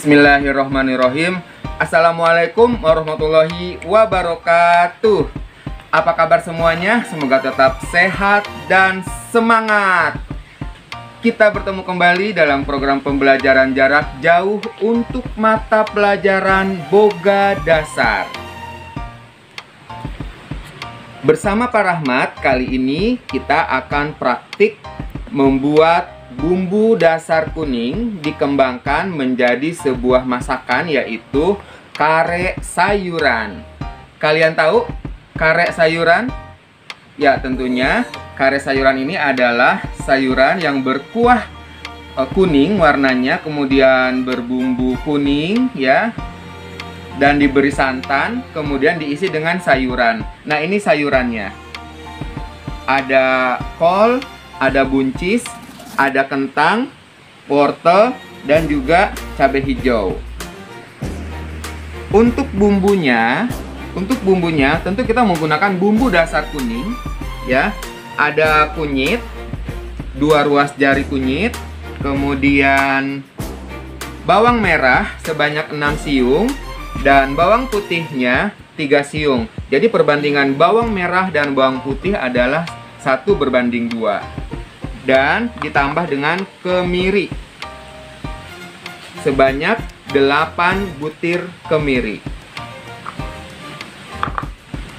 Bismillahirrahmanirrahim. Assalamualaikum warahmatullahi wabarakatuh. Apa kabar semuanya? Semoga tetap sehat dan semangat. Kita bertemu kembali dalam program pembelajaran jarak jauh untuk mata pelajaran Boga Dasar. Bersama Pak Rahmat, kali ini kita akan praktik membuat bumbu dasar kuning dikembangkan menjadi sebuah masakan, yaitu kare sayuran. Kalian tahu kare sayuran? Ya, tentunya kare sayuran ini adalah sayuran yang berkuah kuning warnanya, kemudian berbumbu kuning ya, dan diberi santan, kemudian diisi dengan sayuran. Nah, ini sayurannya. Ada kol, ada buncis, ada kentang, wortel, dan juga cabai hijau. Untuk bumbunya tentu kita menggunakan bumbu dasar kuning ya. Ada kunyit, 2 ruas jari kunyit, kemudian bawang merah sebanyak 6 siung, dan bawang putihnya 3 siung. Jadi perbandingan bawang merah dan bawang putih adalah 1:2. Dan ditambah dengan kemiri sebanyak 8 butir kemiri.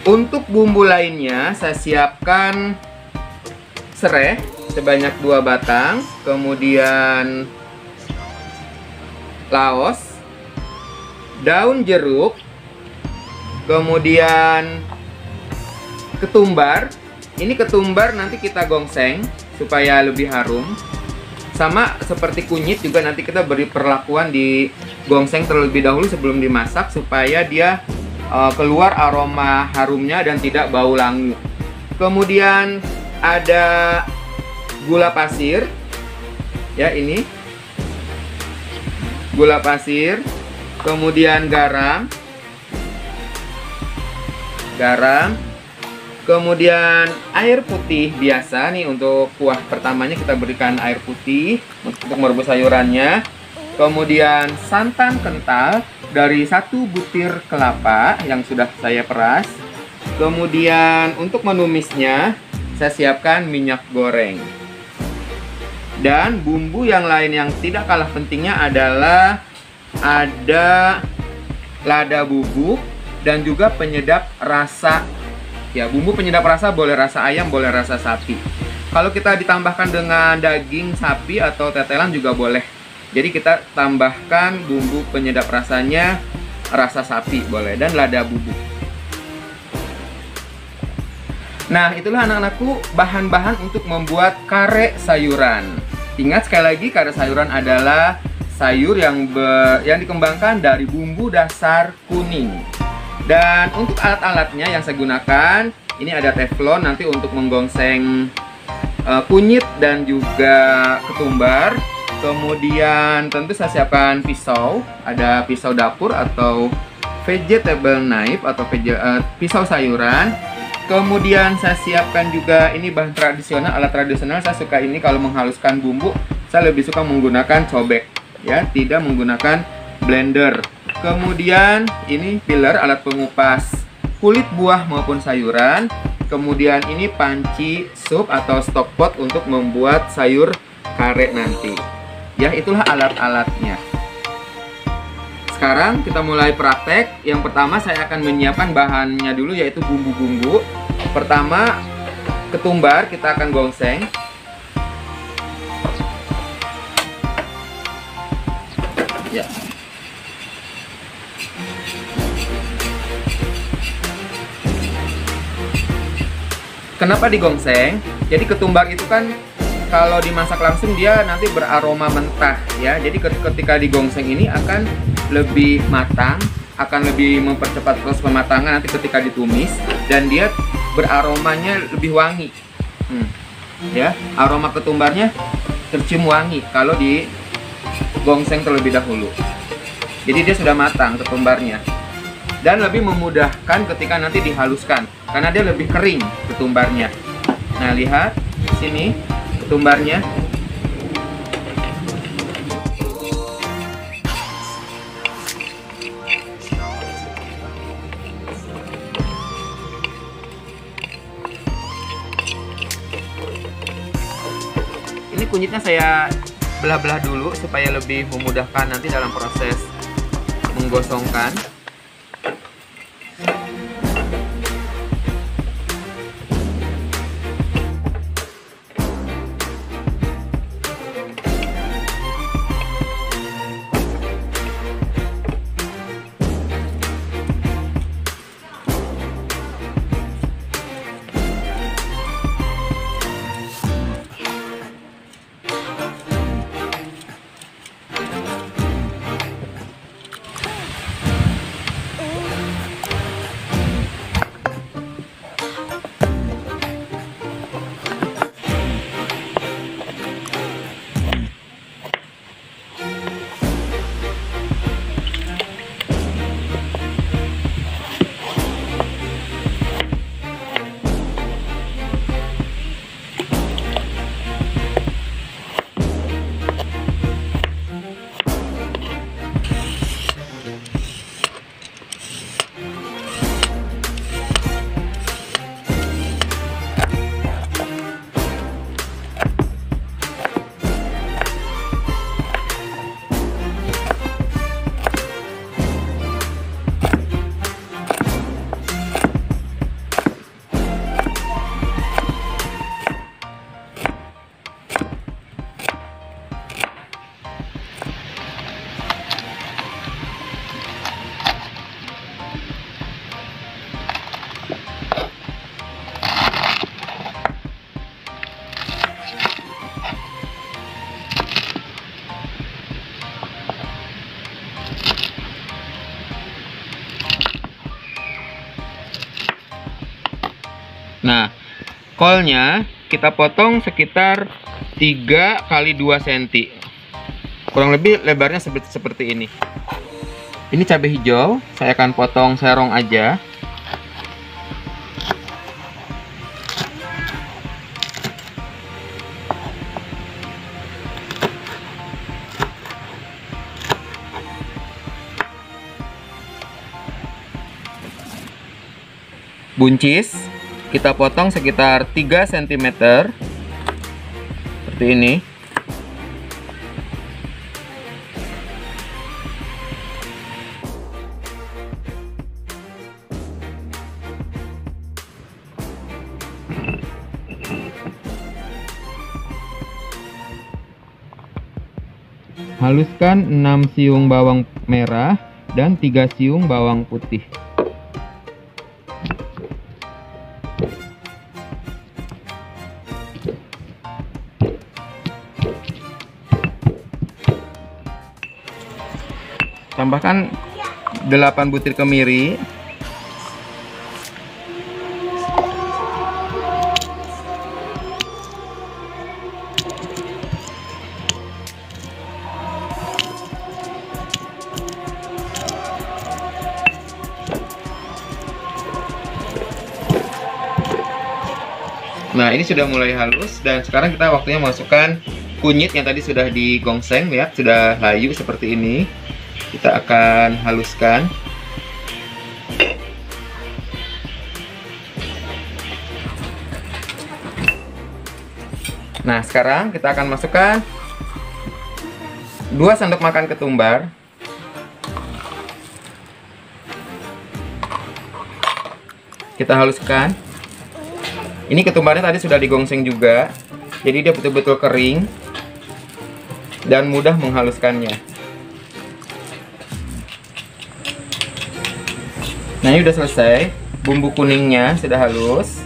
Untuk bumbu lainnya saya siapkan serai sebanyak 2 batang, kemudian laos, daun jeruk, kemudian ketumbar. Ini ketumbar nanti kita gongseng supaya lebih harum. Sama seperti kunyit juga nanti kita beri perlakuan di gongseng terlebih dahulu sebelum dimasak supaya dia keluar aroma harumnya dan tidak bau langu. Kemudian ada gula pasir ya, ini gula pasir, kemudian garam, kemudian air putih biasa nih. Untuk kuah pertamanya kita berikan air putih untuk merebus sayurannya. Kemudian santan kental dari 1 butir kelapa yang sudah saya peras. Kemudian untuk menumisnya saya siapkan minyak goreng. Dan bumbu yang lain yang tidak kalah pentingnya adalah ada lada bubuk dan juga penyedap rasa. Ya, bumbu penyedap rasa boleh rasa ayam, boleh rasa sapi. Kalau kita ditambahkan dengan daging sapi atau tetelan juga boleh. Jadi kita tambahkan bumbu penyedap rasanya rasa sapi boleh, dan lada bubuk. Nah, itulah anak-anakku bahan-bahan untuk membuat kare sayuran. Ingat sekali lagi, kare sayuran adalah sayur yang dikembangkan dari bumbu dasar kuning. Dan untuk alat-alatnya yang saya gunakan, ini ada teflon nanti untuk menggongseng kunyit dan juga ketumbar. Kemudian tentu saya siapkan pisau, ada pisau dapur atau vegetable knife atau pisau sayuran. Kemudian saya siapkan juga ini bahan tradisional, alat tradisional. Saya suka ini kalau menghaluskan bumbu, saya lebih suka menggunakan cobek ya, tidak menggunakan blender. Kemudian ini peeler, alat pengupas kulit buah maupun sayuran. Kemudian ini panci sup atau stock pot untuk membuat sayur kare nanti. Ya, itulah alat-alatnya. Sekarang kita mulai praktek. Yang pertama saya akan menyiapkan bahannya dulu, yaitu bumbu-bumbu. Pertama, ketumbar kita akan gongseng. Ya. Kenapa digongseng? Jadi ketumbar itu kan kalau dimasak langsung dia nanti beraroma mentah ya. Jadi ketika digongseng ini akan lebih matang, akan lebih mempercepat proses pematangan nanti ketika ditumis, dan dia beraromanya lebih wangi. Ya, aroma ketumbarnya tercium wangi kalau digongseng terlebih dahulu. Jadi dia sudah matang ketumbarnya. Dan lebih memudahkan ketika nanti dihaluskan karena dia lebih kering ketumbarnya. Nah, lihat sini ketumbarnya. ini kunyitnya saya belah-belah dulu supaya lebih memudahkan nanti dalam proses menggosongkan. Nah, kolnya kita potong sekitar 3 kali 2 cm. Kurang lebih lebarnya seperti ini. Ini cabai hijau, saya akan potong serong aja. Buncis kita potong sekitar 3 cm seperti ini. Haluskan 6 siung bawang merah dan 3 siung bawang putih. Tambahkan 8 butir kemiri. Nah, ini sudah mulai halus dan sekarang kita waktunya masukkan kunyit yang tadi sudah digongseng ya, sudah layu seperti ini. Kita akan haluskan. Nah, sekarang kita akan masukkan 2 sendok makan ketumbar. Kita haluskan. Ini ketumbarnya tadi sudah digongseng juga, jadi dia betul-betul kering dan mudah menghaluskannya. Nah, ini udah selesai, bumbu kuningnya sudah halus.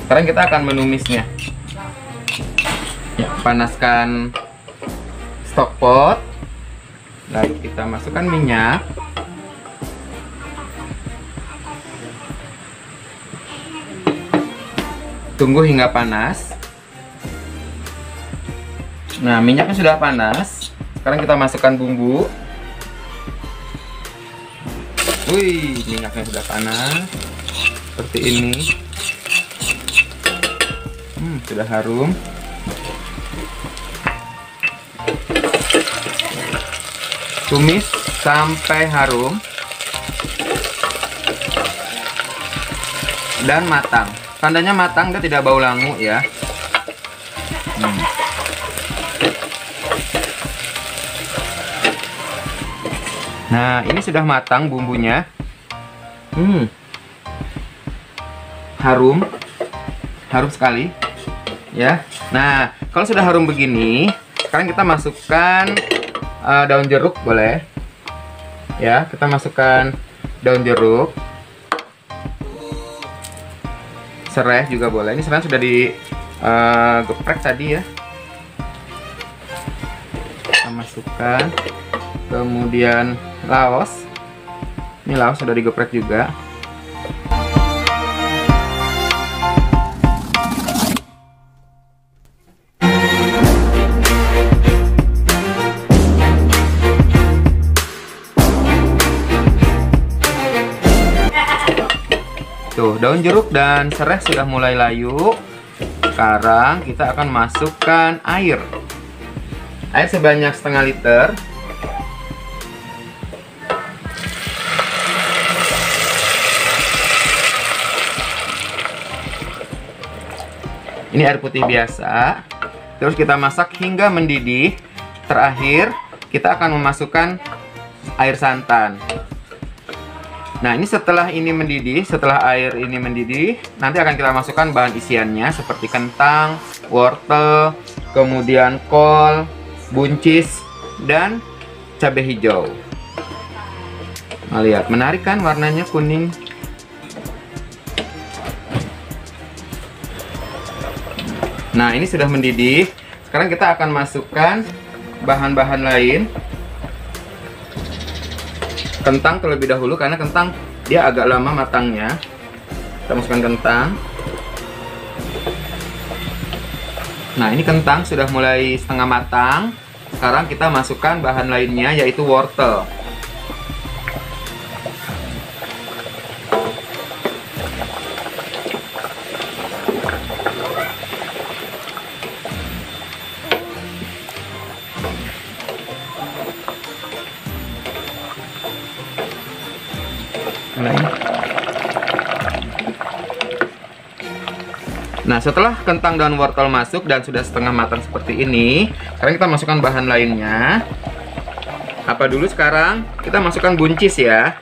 Sekarang kita akan menumisnya. Ya, panaskan stockpot, lalu kita masukkan minyak. Tunggu hingga panas. Nah, minyaknya sudah panas. Sekarang kita masukkan bumbu. Wih, minyaknya sudah panas. Seperti ini. Sudah harum. Tumis sampai harum dan matang. Tandanya matang, dia tidak bau langu ya. Nah, ini sudah matang bumbunya. Harum sekali ya. Nah, kalau sudah harum begini, sekarang kita masukkan daun jeruk, boleh ya. Kita masukkan daun jeruk, serai juga boleh. Ini sekarang sudah digeprek tadi ya. Kita masukkan, kemudian laos. Ini laos sudah digeprek juga. Tuh, daun jeruk dan serai sudah mulai layu. Sekarang kita akan masukkan air. Air sebanyak setengah liter. Ini air putih biasa. Terus kita masak hingga mendidih. Terakhir, kita akan memasukkan air santan. Nah, ini setelah ini mendidih, setelah air ini mendidih, nanti akan kita masukkan bahan isiannya seperti kentang, wortel, kemudian kol, buncis, dan cabai hijau. Nah, lihat, menarik kan warnanya kuning. Nah, ini sudah mendidih. Sekarang kita akan masukkan bahan-bahan lain. Kentang terlebih dahulu, karena kentang dia agak lama matangnya. Kita masukkan kentang. Nah, ini kentang sudah mulai setengah matang. Sekarang kita masukkan bahan lainnya, yaitu wortel. Nah, setelah kentang dan wortel masuk dan sudah setengah matang seperti ini, sekarang kita masukkan bahan lainnya. Apa dulu sekarang? Kita masukkan buncis ya.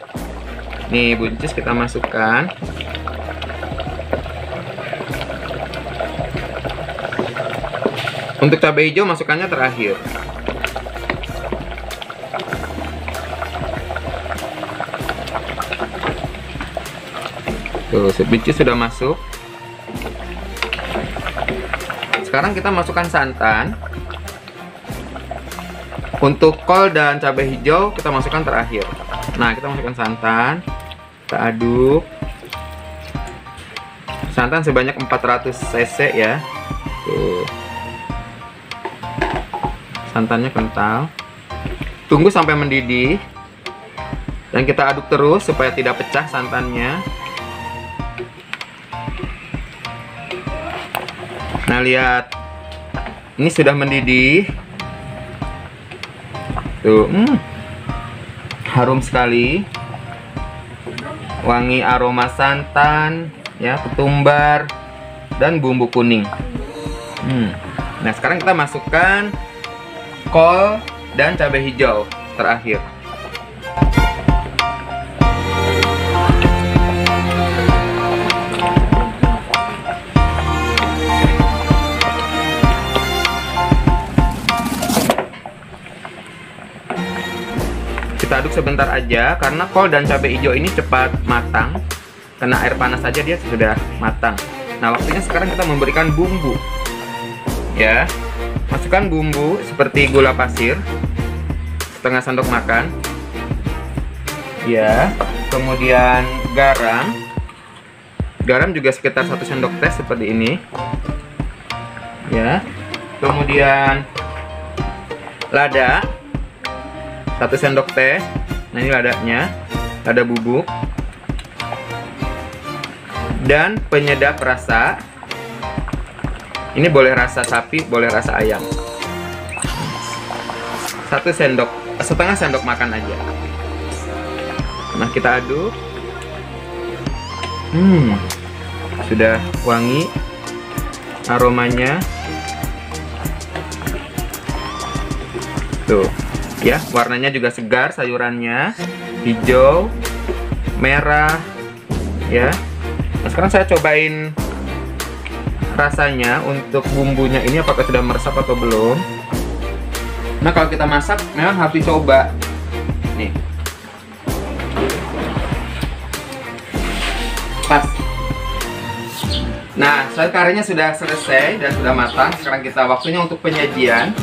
Nih, buncis kita masukkan. Untuk cabai hijau masukkannya terakhir. Tuh, buncis sudah masuk. Sekarang kita masukkan santan. Untuk kol dan cabai hijau kita masukkan terakhir. Nah, kita masukkan santan. Kita aduk. Santan sebanyak 400 cc ya. Tuh. Santannya kental. Tunggu sampai mendidih. Dan kita aduk terus supaya tidak pecah santannya. Nah, lihat, ini sudah mendidih. Tuh, harum sekali, wangi aroma santan, ya, ketumbar, dan bumbu kuning. Nah, sekarang kita masukkan kol dan cabai hijau terakhir. Kita aduk sebentar aja karena kol dan cabai hijau ini cepat matang. Kena air panas saja dia sudah matang. Nah, waktunya sekarang kita memberikan bumbu. Ya. Masukkan bumbu seperti gula pasir setengah sendok makan. Ya. Kemudian garam. Garam juga sekitar 1 sendok teh seperti ini. Ya. Kemudian lada 1 sendok teh. Nah, ini ladanya, lada bubuk. Dan penyedap rasa. Ini boleh rasa sapi, boleh rasa ayam. 1 setengah sendok makan aja. Nah, kita aduk. Sudah wangi aromanya. Tuh. Ya, warnanya juga segar, sayurannya hijau, merah, ya. Nah, sekarang saya cobain rasanya untuk bumbunya ini apakah sudah meresap atau belum. Nah, kalau kita masak memang harus dicoba. Nih. Pas. Nah, sayur karenya sudah selesai dan sudah matang. Sekarang kita waktunya untuk penyajian.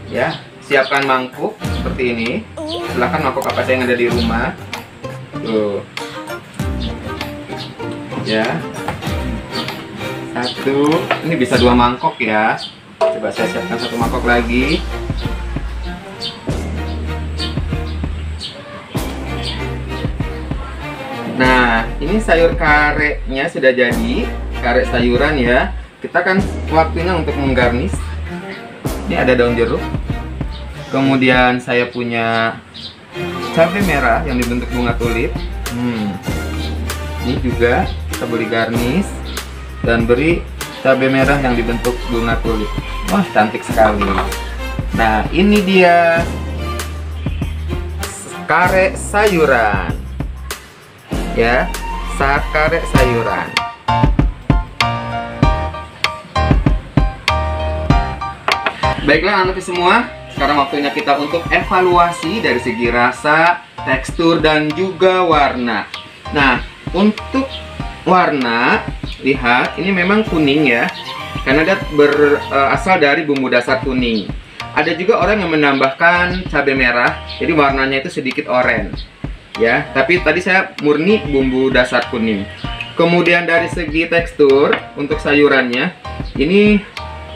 Ya. Siapkan mangkuk seperti ini. Silahkan mangkuk apa saja yang ada di rumah. Tuh. Ya. Satu. Ini bisa 2 mangkok ya. Coba saya siapkan 1 mangkok lagi. Nah, ini sayur karenya sudah jadi. Kare sayuran ya. Kita kan waktunya untuk menggarnis. Ini ada daun jeruk. Kemudian saya punya cabai merah yang dibentuk bunga tulip. Ini juga kita beri garnis dan beri cabai merah yang dibentuk bunga tulip. Wah, cantik sekali. Nah, ini dia kare sayuran. Ya, kare sayuran. Baiklah anak-anak semua. Sekarang waktunya kita untuk evaluasi dari segi rasa, tekstur, dan juga warna. Nah, untuk warna, lihat ini memang kuning ya, karena dia berasal dari bumbu dasar kuning. Ada juga orang yang menambahkan cabai merah, jadi warnanya itu sedikit oranye. Ya, tapi tadi saya murni bumbu dasar kuning. Kemudian dari segi tekstur untuk sayurannya, ini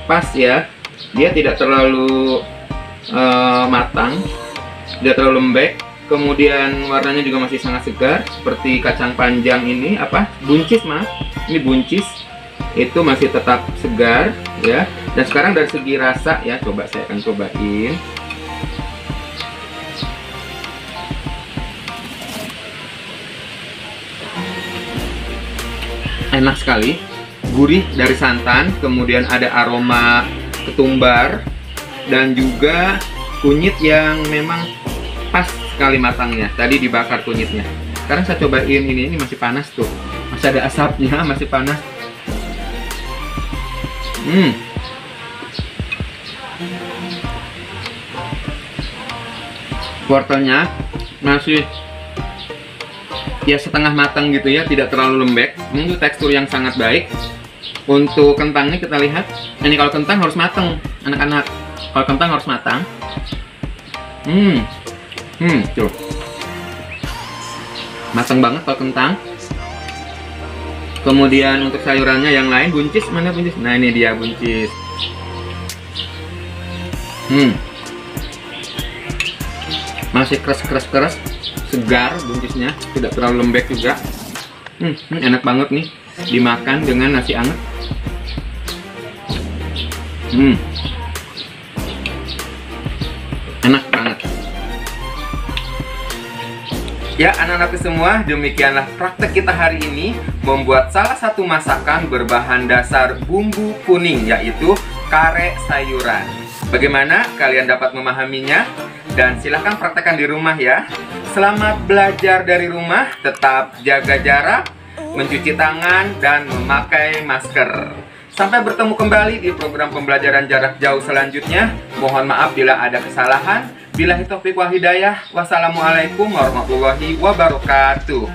pas ya, dia tidak terlalu matang, tidak terlalu lembek. Kemudian warnanya juga masih sangat segar, seperti kacang panjang ini buncis mas, ini buncis itu masih tetap segar ya. Dan sekarang dari segi rasa ya, saya akan cobain. Enak sekali, gurih dari santan, kemudian ada aroma ketumbar dan juga kunyit yang memang pas sekali matangnya. Tadi dibakar kunyitnya. Sekarang saya cobain ini masih panas tuh. Masih ada asapnya, masih panas. Wortelnya masih ya setengah matang gitu ya, tidak terlalu lembek. Ini tekstur yang sangat baik. Untuk kentangnya kita lihat. Ini kalau kentang harus matang, anak-anak. Kalau kentang harus matang. Tuh. Matang banget kalau kentang. Kemudian untuk sayurannya yang lain, buncis, mana buncis? Nah, ini dia buncis. Masih keras, segar buncisnya, tidak terlalu lembek juga. Enak banget nih dimakan dengan nasi anget. Enak banget. Ya anak-anakku semua, demikianlah praktek kita hari ini membuat salah satu masakan berbahan dasar bumbu kuning, yaitu kare sayuran. Bagaimana kalian dapat memahaminya? Dan silahkan praktekkan di rumah ya. Selamat belajar dari rumah, tetap jaga jarak, mencuci tangan, dan memakai masker. Sampai bertemu kembali di program pembelajaran jarak jauh selanjutnya. Mohon maaf bila ada kesalahan. Billahi taufiq wal hidayah. Wassalamualaikum warahmatullahi wabarakatuh.